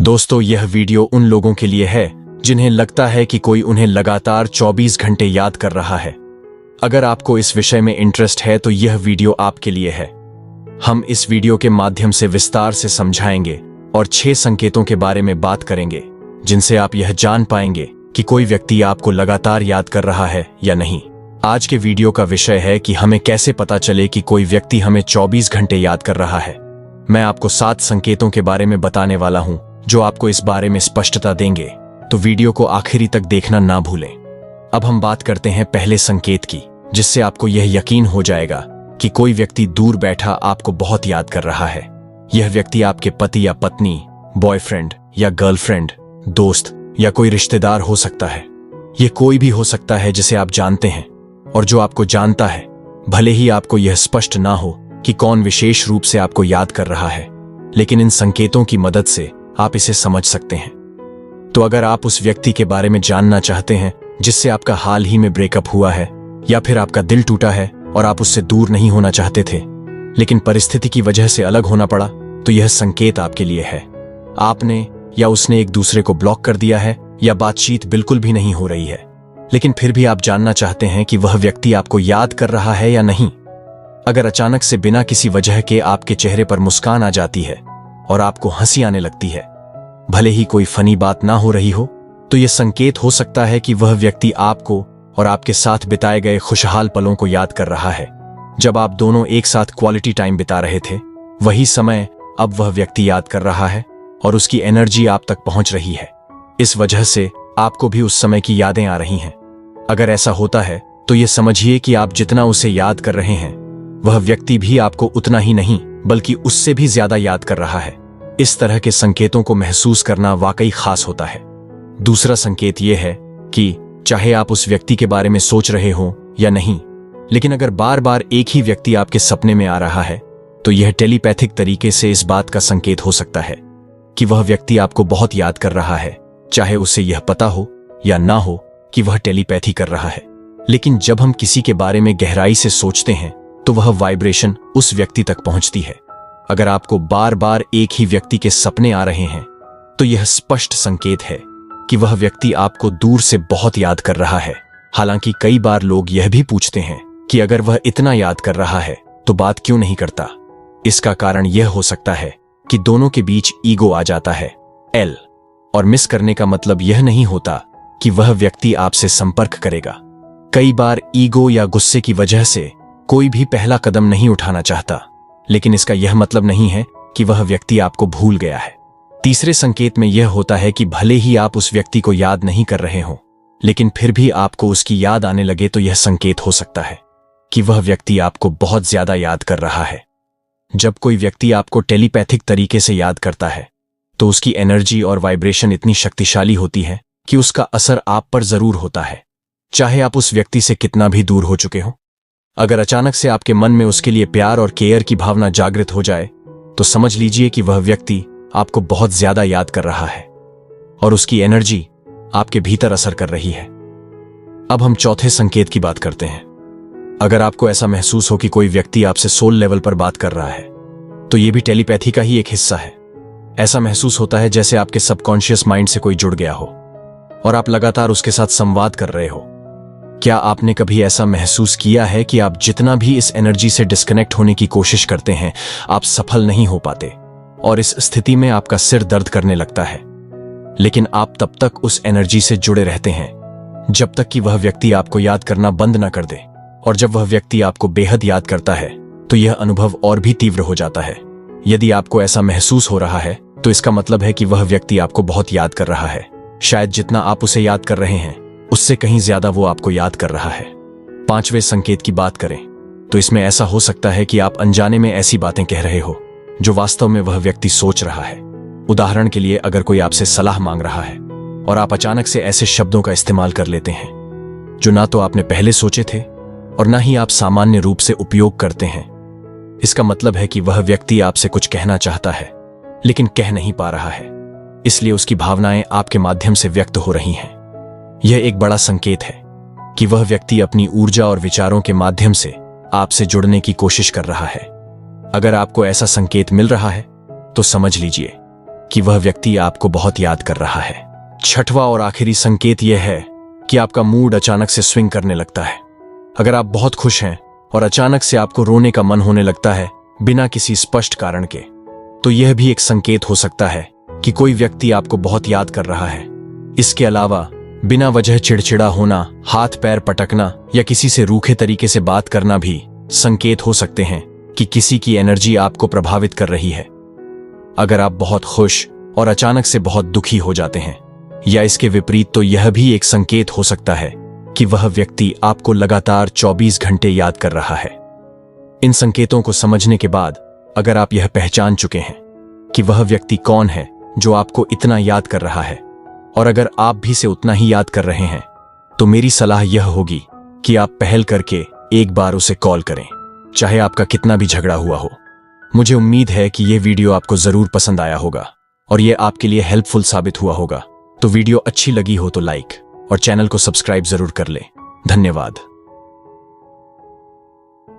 दोस्तों, यह वीडियो उन लोगों के लिए है जिन्हें लगता है कि कोई उन्हें लगातार 24 घंटे याद कर रहा है। अगर आपको इस विषय में इंटरेस्ट है तो यह वीडियो आपके लिए है। हम इस वीडियो के माध्यम से विस्तार से समझाएंगे और 6 संकेतों के बारे में बात करेंगे जिनसे आप यह जान पाएंगे कि कोई व्यक्ति आपको लगातार याद कर रहा है या नहीं। आज के वीडियो का विषय है कि हमें कैसे पता चले कि कोई व्यक्ति हमें 24 घंटे याद कर रहा है। मैं आपको 7 संकेतों के बारे में बताने वाला हूं जो आपको इस बारे में स्पष्टता देंगे, तो वीडियो को आखिरी तक देखना ना भूलें। अब हम बात करते हैं पहले संकेत की, जिससे आपको यह यकीन हो जाएगा कि कोई व्यक्ति दूर बैठा आपको बहुत याद कर रहा है। यह व्यक्ति आपके पति या पत्नी, बॉयफ्रेंड या गर्लफ्रेंड, दोस्त या कोई रिश्तेदार हो सकता है। यह कोई भी हो सकता है जिसे आप जानते हैं और जो आपको जानता है, भले ही आपको यह स्पष्ट ना हो कि कौन विशेष रूप से आपको याद कर रहा है, लेकिन इन संकेतों की मदद से आप इसे समझ सकते हैं। तो अगर आप उस व्यक्ति के बारे में जानना चाहते हैं जिससे आपका हाल ही में ब्रेकअप हुआ है, या फिर आपका दिल टूटा है और आप उससे दूर नहीं होना चाहते थे लेकिन परिस्थिति की वजह से अलग होना पड़ा, तो यह संकेत आपके लिए है। आपने या उसने एक दूसरे को ब्लॉक कर दिया है या बातचीत बिल्कुल भी नहीं हो रही है, लेकिन फिर भी आप जानना चाहते हैं कि वह व्यक्ति आपको याद कर रहा है या नहीं। अगर अचानक से बिना किसी वजह के आपके चेहरे पर मुस्कान आ जाती है और आपको हंसी आने लगती है, भले ही कोई फनी बात ना हो रही हो, तो यह संकेत हो सकता है कि वह व्यक्ति आपको और आपके साथ बिताए गए खुशहाल पलों को याद कर रहा है। जब आप दोनों एक साथ क्वालिटी टाइम बिता रहे थे, वही समय अब वह व्यक्ति याद कर रहा है और उसकी एनर्जी आप तक पहुंच रही है। इस वजह से आपको भी उस समय की यादें आ रही हैं। अगर ऐसा होता है तो यह समझिए कि आप जितना उसे याद कर रहे हैं, वह व्यक्ति भी आपको उतना ही नहीं बल्कि उससे भी ज्यादा याद कर रहा है। इस तरह के संकेतों को महसूस करना वाकई खास होता है। दूसरा संकेत यह है कि चाहे आप उस व्यक्ति के बारे में सोच रहे हो या नहीं, लेकिन अगर बार बार एक ही व्यक्ति आपके सपने में आ रहा है, तो यह टेलीपैथिक तरीके से इस बात का संकेत हो सकता है कि वह व्यक्ति आपको बहुत याद कर रहा है, चाहे उसे यह पता हो या ना हो कि वह टेलीपैथी कर रहा है। लेकिन जब हम किसी के बारे में गहराई से सोचते हैं तो वह वाइब्रेशन उस व्यक्ति तक पहुंचती है। अगर आपको बार बार एक ही व्यक्ति के सपने आ रहे हैं, तो यह स्पष्ट संकेत है कि वह व्यक्ति आपको दूर से बहुत याद कर रहा है। हालांकि कई बार लोग यह भी पूछते हैं कि अगर वह इतना याद कर रहा है तो बात क्यों नहीं करता। इसका कारण यह हो सकता है कि दोनों के बीच ईगो आ जाता है। और मिस करने का मतलब यह नहीं होता कि वह व्यक्ति आपसे संपर्क करेगा। कई बार ईगो या गुस्से की वजह से कोई भी पहला कदम नहीं उठाना चाहता, लेकिन इसका यह मतलब नहीं है कि वह व्यक्ति आपको भूल गया है। तीसरे संकेत में यह होता है कि भले ही आप उस व्यक्ति को याद नहीं कर रहे हो, लेकिन फिर भी आपको उसकी याद आने लगे, तो यह संकेत हो सकता है कि वह व्यक्ति आपको बहुत ज्यादा याद कर रहा है। जब कोई व्यक्ति आपको टेलीपैथिक तरीके से याद करता है, तो उसकी एनर्जी और वाइब्रेशन इतनी शक्तिशाली होती है कि उसका असर आप पर जरूर होता है, चाहे आप उस व्यक्ति से कितना भी दूर हो चुके हो। अगर अचानक से आपके मन में उसके लिए प्यार और केयर की भावना जागृत हो जाए, तो समझ लीजिए कि वह व्यक्ति आपको बहुत ज्यादा याद कर रहा है और उसकी एनर्जी आपके भीतर असर कर रही है। अब हम चौथे संकेत की बात करते हैं। अगर आपको ऐसा महसूस हो कि कोई व्यक्ति आपसे सोल लेवल पर बात कर रहा है, तो यह भी टेलीपैथी का ही एक हिस्सा है। ऐसा महसूस होता है जैसे आपके सबकॉन्शियस माइंड से कोई जुड़ गया हो और आप लगातार उसके साथ संवाद कर रहे हो। क्या आपने कभी ऐसा महसूस किया है कि आप जितना भी इस एनर्जी से डिस्कनेक्ट होने की कोशिश करते हैं, आप सफल नहीं हो पाते और इस स्थिति में आपका सिर दर्द करने लगता है, लेकिन आप तब तक उस एनर्जी से जुड़े रहते हैं जब तक कि वह व्यक्ति आपको याद करना बंद न कर दे। और जब वह व्यक्ति आपको बेहद याद करता है, तो यह अनुभव और भी तीव्र हो जाता है। यदि आपको ऐसा महसूस हो रहा है, तो इसका मतलब है कि वह व्यक्ति आपको बहुत याद कर रहा है। शायद जितना आप उसे याद कर रहे हैं, उससे कहीं ज्यादा वो आपको याद कर रहा है। 5वें संकेत की बात करें तो इसमें ऐसा हो सकता है कि आप अनजाने में ऐसी बातें कह रहे हो जो वास्तव में वह व्यक्ति सोच रहा है। उदाहरण के लिए, अगर कोई आपसे सलाह मांग रहा है और आप अचानक से ऐसे शब्दों का इस्तेमाल कर लेते हैं जो ना तो आपने पहले सोचे थे और ना ही आप सामान्य रूप से उपयोग करते हैं, इसका मतलब है कि वह व्यक्ति आपसे कुछ कहना चाहता है लेकिन कह नहीं पा रहा है, इसलिए उसकी भावनाएं आपके माध्यम से व्यक्त हो रही हैं। यह एक बड़ा संकेत है कि वह व्यक्ति अपनी ऊर्जा और विचारों के माध्यम से आपसे जुड़ने की कोशिश कर रहा है। अगर आपको ऐसा संकेत मिल रहा है, तो समझ लीजिए कि वह व्यक्ति आपको बहुत याद कर रहा है। छठवां और आखिरी संकेत यह है कि आपका मूड अचानक से स्विंग करने लगता है। अगर आप बहुत खुश हैं और अचानक से आपको रोने का मन होने लगता है बिना किसी स्पष्ट कारण के, तो यह भी एक संकेत हो सकता है कि कोई व्यक्ति आपको बहुत याद कर रहा है। इसके अलावा बिना वजह चिड़चिड़ा होना, हाथ पैर पटकना या किसी से रूखे तरीके से बात करना भी संकेत हो सकते हैं कि किसी की एनर्जी आपको प्रभावित कर रही है। अगर आप बहुत खुश और अचानक से बहुत दुखी हो जाते हैं या इसके विपरीत, तो यह भी एक संकेत हो सकता है कि वह व्यक्ति आपको लगातार 24 घंटे याद कर रहा है। इन संकेतों को समझने के बाद अगर आप यह पहचान चुके हैं कि वह व्यक्ति कौन है जो आपको इतना याद कर रहा है, और अगर आप भी से उतना ही याद कर रहे हैं, तो मेरी सलाह यह होगी कि आप पहल करके एक बार उसे कॉल करें, चाहे आपका कितना भी झगड़ा हुआ हो। मुझे उम्मीद है कि यह वीडियो आपको जरूर पसंद आया होगा और यह आपके लिए हेल्पफुल साबित हुआ होगा। तो वीडियो अच्छी लगी हो तो लाइक और चैनल को सब्सक्राइब जरूर कर लें। धन्यवाद।